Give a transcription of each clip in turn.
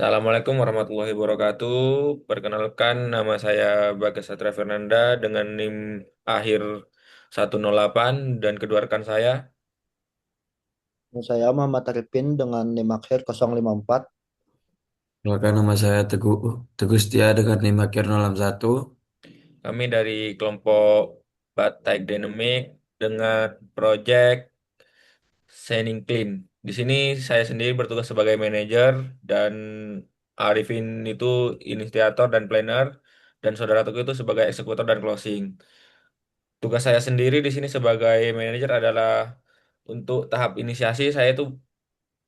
Assalamualaikum warahmatullahi wabarakatuh. Perkenalkan, nama saya Bagas Satria Fernanda dengan NIM akhir 108 dan kedua rekan saya. Saya Muhammad Arifin dengan NIM akhir 054. Perkenalkan nama saya Teguh Teguh Setia dengan NIM akhir 061. Kami dari kelompok Batik Dynamic dengan project Shining Clean. Di sini saya sendiri bertugas sebagai manajer dan Arifin itu inisiator dan planner dan saudara Teguh itu sebagai eksekutor dan closing. Tugas saya sendiri di sini sebagai manajer adalah untuk tahap inisiasi saya itu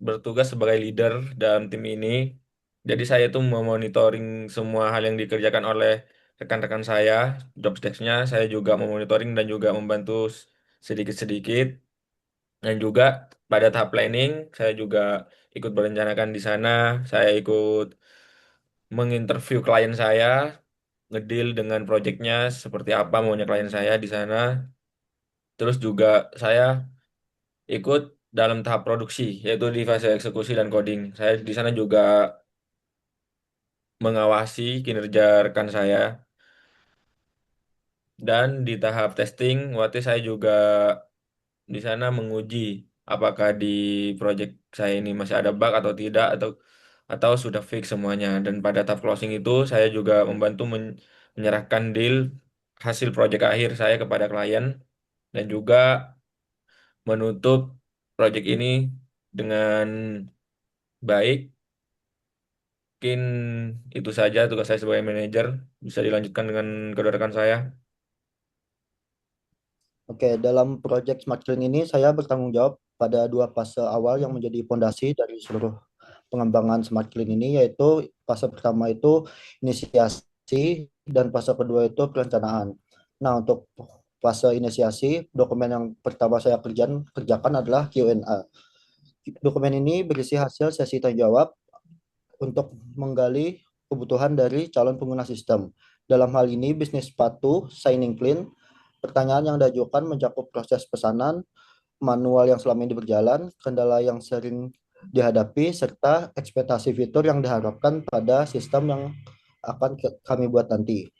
bertugas sebagai leader dalam tim ini. Jadi saya itu memonitoring semua hal yang dikerjakan oleh rekan-rekan saya, job desk-nya saya juga memonitoring dan juga membantu sedikit-sedikit. Dan juga pada tahap planning saya juga ikut merencanakan di sana, saya ikut menginterview klien saya, ngedeal dengan proyeknya seperti apa maunya klien saya di sana. Terus juga saya ikut dalam tahap produksi, yaitu di fase eksekusi dan coding. Saya di sana juga mengawasi kinerja rekan saya. Dan di tahap testing, waktu saya juga di sana menguji apakah di project saya ini masih ada bug atau tidak, atau sudah fix semuanya. Dan pada tahap closing itu, saya juga membantu menyerahkan deal hasil project akhir saya kepada klien dan juga menutup project ini dengan baik. Mungkin itu saja tugas saya sebagai manajer. Bisa dilanjutkan dengan kedua rekan saya. Oke, dalam proyek Smart Clean ini saya bertanggung jawab pada dua fase awal yang menjadi fondasi dari seluruh pengembangan Smart Clean ini, yaitu fase pertama itu inisiasi dan fase kedua itu perencanaan. Nah, untuk fase inisiasi, dokumen yang pertama saya kerjakan adalah Q&A. Dokumen ini berisi hasil sesi tanya jawab untuk menggali kebutuhan dari calon pengguna sistem. Dalam hal ini, bisnis sepatu, Shining Clean, pertanyaan yang diajukan mencakup proses pesanan, manual yang selama ini berjalan, kendala yang sering dihadapi, serta ekspektasi fitur yang diharapkan pada sistem yang akan kami buat nanti.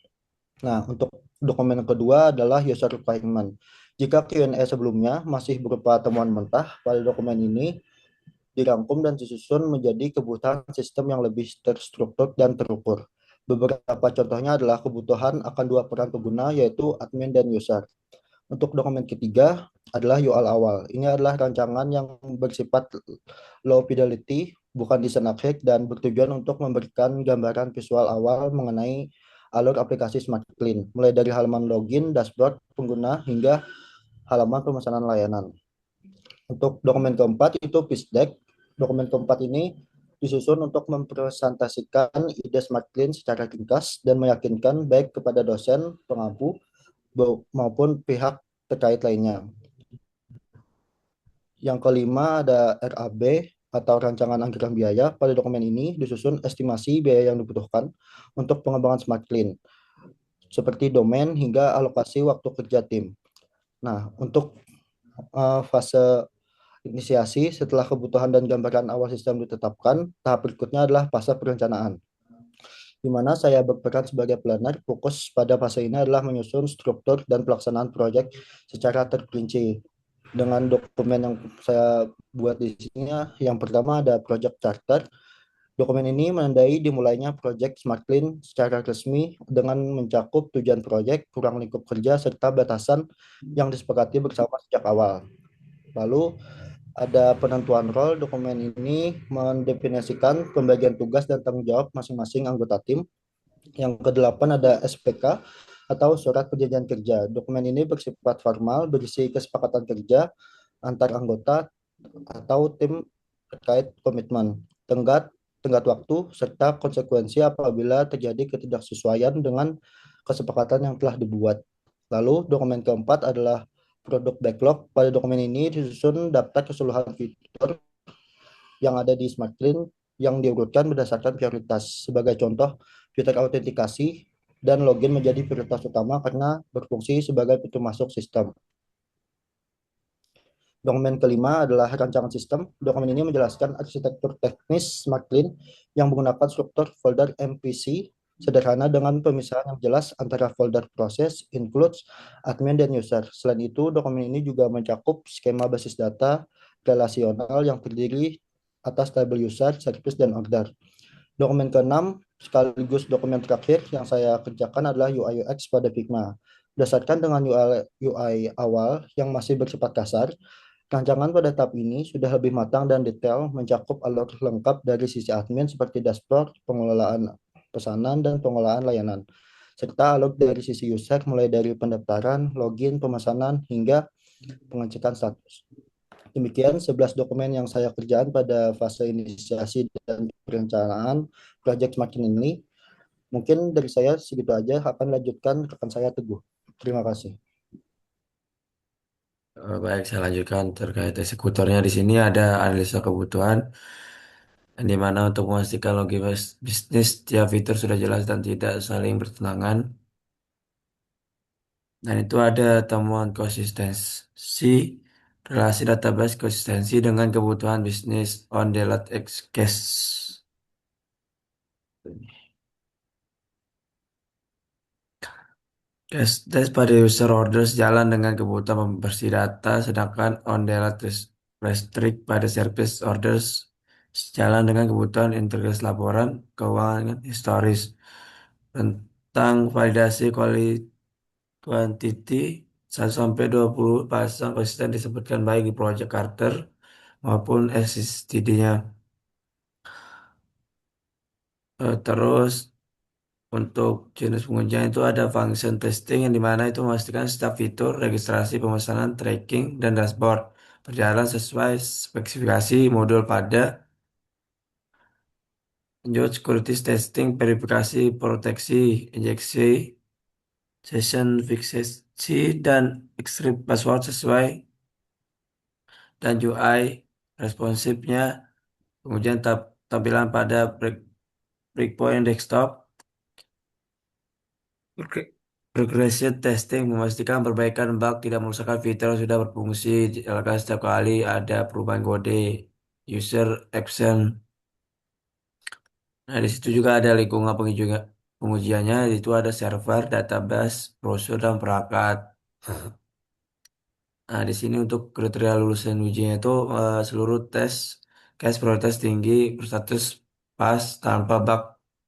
Nah, untuk dokumen yang kedua adalah user requirement. Jika Q&A sebelumnya masih berupa temuan mentah, pada dokumen ini dirangkum dan disusun menjadi kebutuhan sistem yang lebih terstruktur dan terukur. Beberapa contohnya adalah kebutuhan akan dua peran pengguna, yaitu admin dan user. Untuk dokumen ketiga adalah UL awal. Ini adalah rancangan yang bersifat low fidelity, bukan desain akhir, dan bertujuan untuk memberikan gambaran visual awal mengenai alur aplikasi Smart Clean, mulai dari halaman login, dashboard pengguna, hingga halaman pemesanan layanan. Untuk dokumen keempat itu pitch deck. Dokumen keempat ini disusun untuk mempresentasikan ide Smart Clean secara ringkas dan meyakinkan baik kepada dosen, pengampu, maupun pihak terkait lainnya. Yang kelima ada RAB atau rancangan anggaran biaya. Pada dokumen ini disusun estimasi biaya yang dibutuhkan untuk pengembangan Smart Clean, seperti domain hingga alokasi waktu kerja tim. Nah, untuk fase inisiasi, setelah kebutuhan dan gambaran awal sistem ditetapkan, tahap berikutnya adalah fase perencanaan, di mana saya berperan sebagai planner. Fokus pada fase ini adalah menyusun struktur dan pelaksanaan proyek secara terperinci. Dengan dokumen yang saya buat di sini, yang pertama ada project charter. Dokumen ini menandai dimulainya proyek Smart Clean secara resmi dengan mencakup tujuan proyek, ruang lingkup kerja, serta batasan yang disepakati bersama sejak awal. Lalu ada penentuan role. Dokumen ini mendefinisikan pembagian tugas dan tanggung jawab masing-masing anggota tim. Yang kedelapan ada SPK atau surat perjanjian kerja. Dokumen ini bersifat formal, berisi kesepakatan kerja antar anggota atau tim terkait komitmen, tenggat, tenggat waktu, serta konsekuensi apabila terjadi ketidaksesuaian dengan kesepakatan yang telah dibuat. Lalu dokumen keempat adalah produk backlog. Pada dokumen ini disusun daftar keseluruhan fitur yang ada di Smart Clean yang diurutkan berdasarkan prioritas. Sebagai contoh, fitur autentikasi dan login menjadi prioritas utama karena berfungsi sebagai pintu masuk sistem. Dokumen kelima adalah rancangan sistem. Dokumen ini menjelaskan arsitektur teknis Smart Clean yang menggunakan struktur folder MPC sederhana dengan pemisahan yang jelas antara folder proses, includes, admin, dan user. Selain itu, dokumen ini juga mencakup skema basis data relasional yang terdiri atas tabel user, service, dan order. Dokumen keenam sekaligus dokumen terakhir yang saya kerjakan adalah UI UX pada Figma. Berdasarkan dengan UI awal yang masih bersifat kasar, rancangan pada tahap ini sudah lebih matang dan detail, mencakup alur lengkap dari sisi admin seperti dashboard, pengelolaan pesanan, dan pengelolaan layanan, serta alur dari sisi user mulai dari pendaftaran, login, pemesanan, hingga pengecekan status. Demikian 11 dokumen yang saya kerjakan pada fase inisiasi dan perencanaan proyek semakin ini. Mungkin dari saya segitu aja, akan lanjutkan rekan saya Teguh. Terima kasih. Baik, saya lanjutkan terkait eksekutornya. Di sini ada analisa kebutuhan, yang di mana untuk memastikan logika bisnis tiap fitur sudah jelas dan tidak saling bertentangan. Dan itu ada temuan konsistensi, relasi database konsistensi dengan kebutuhan bisnis on the latex case. Case test pada user order sejalan dengan kebutuhan pembersih data, sedangkan on the latex restrict pada service orders sejalan dengan kebutuhan integrasi laporan keuangan historis tentang validasi quantity 1 sampai 20 pasang konsisten disebutkan baik di Project Carter maupun SSTD-nya. Terus untuk jenis pengujian itu ada function testing yang dimana itu memastikan setiap fitur, registrasi, pemesanan, tracking, dan dashboard berjalan sesuai spesifikasi modul pada lanjut security testing, verifikasi, proteksi, injeksi, session fixasi, dan extreme password sesuai dan UI responsifnya. Kemudian tampilan pada breakpoint desktop. Regression testing memastikan perbaikan bug tidak merusakkan fitur yang sudah berfungsi. Dilakukan setiap kali ada perubahan kode user action. Nah, di situ juga ada lingkungan pengujiannya, itu ada server, database, browser, dan perangkat. Nah, di sini untuk kriteria lulusan ujinya itu seluruh tes case prioritas tinggi berstatus pas tanpa bug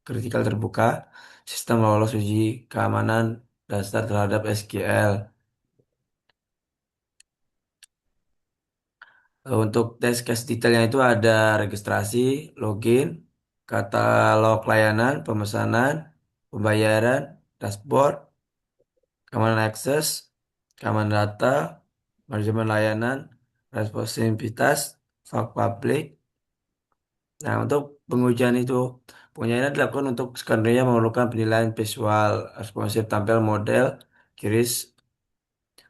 kritikal terbuka, sistem lolos uji keamanan dasar terhadap SQL. Untuk tes case detailnya itu ada registrasi, login, katalog layanan, pemesanan, pembayaran, dashboard, keamanan akses, keamanan data, manajemen layanan, responsivitas, fak publik. Nah, untuk pengujian dilakukan untuk skenario yang memerlukan penilaian visual, responsif tampil model, kiris,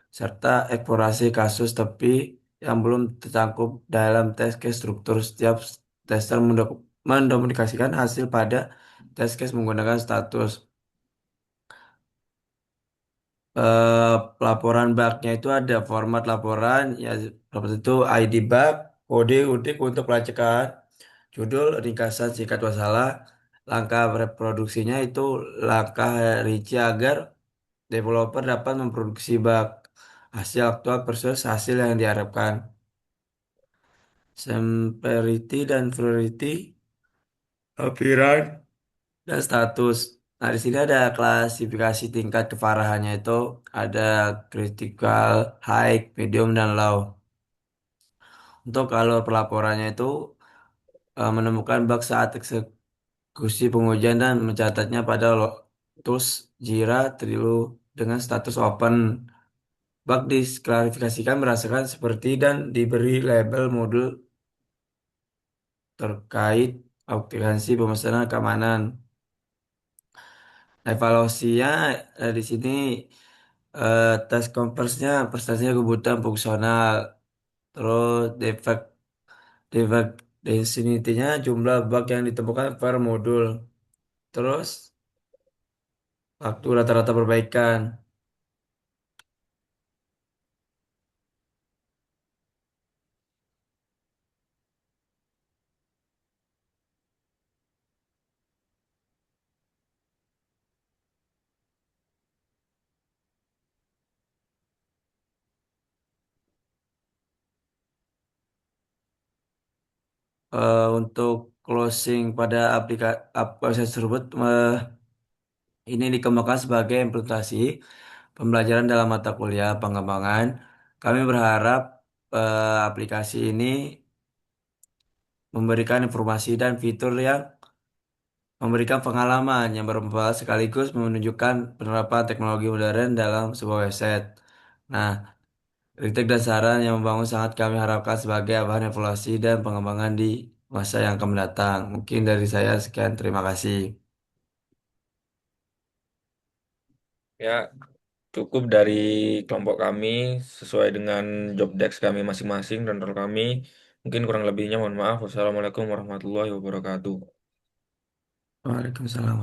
serta eksplorasi kasus tepi yang belum tercangkup dalam tes case struktur. Setiap tester mendokumentasikan hasil pada tes case menggunakan status. Laporan bugnya itu ada format laporan, ya seperti itu ID bug, kode unik untuk pelacakan, judul, ringkasan singkat masalah, langkah reproduksinya itu langkah rinci agar developer dapat memproduksi bug, hasil aktual versus hasil yang diharapkan. Severity dan priority, lampiran, dan status. Nah, di sini ada klasifikasi tingkat keparahannya itu ada critical, high, medium, dan low. Untuk kalau pelaporannya itu menemukan bug saat eksekusi pengujian dan mencatatnya pada tools Jira Trello dengan status open. Bug diklarifikasikan berdasarkan seperti dan diberi label modul terkait autentikasi pemesanan keamanan. Evaluasinya di sini tes converse-nya prestasinya kebutuhan fungsional, terus defect density-nya jumlah bug yang ditemukan per modul, terus waktu rata-rata perbaikan. untuk closing pada aplikasi tersebut ini dikembangkan sebagai implementasi pembelajaran dalam mata kuliah pengembangan. Kami berharap aplikasi ini memberikan informasi dan fitur yang memberikan pengalaman yang bermanfaat sekaligus menunjukkan penerapan teknologi modern dalam sebuah website. Nah, kritik dan saran yang membangun sangat kami harapkan sebagai bahan evaluasi dan pengembangan di masa yang akan mendatang. Mungkin dari saya sekian, terima kasih. Ya, cukup dari kelompok kami sesuai dengan job desk kami masing-masing dan role kami. Mungkin kurang lebihnya mohon maaf. Wassalamualaikum warahmatullahi wabarakatuh. Waalaikumsalam.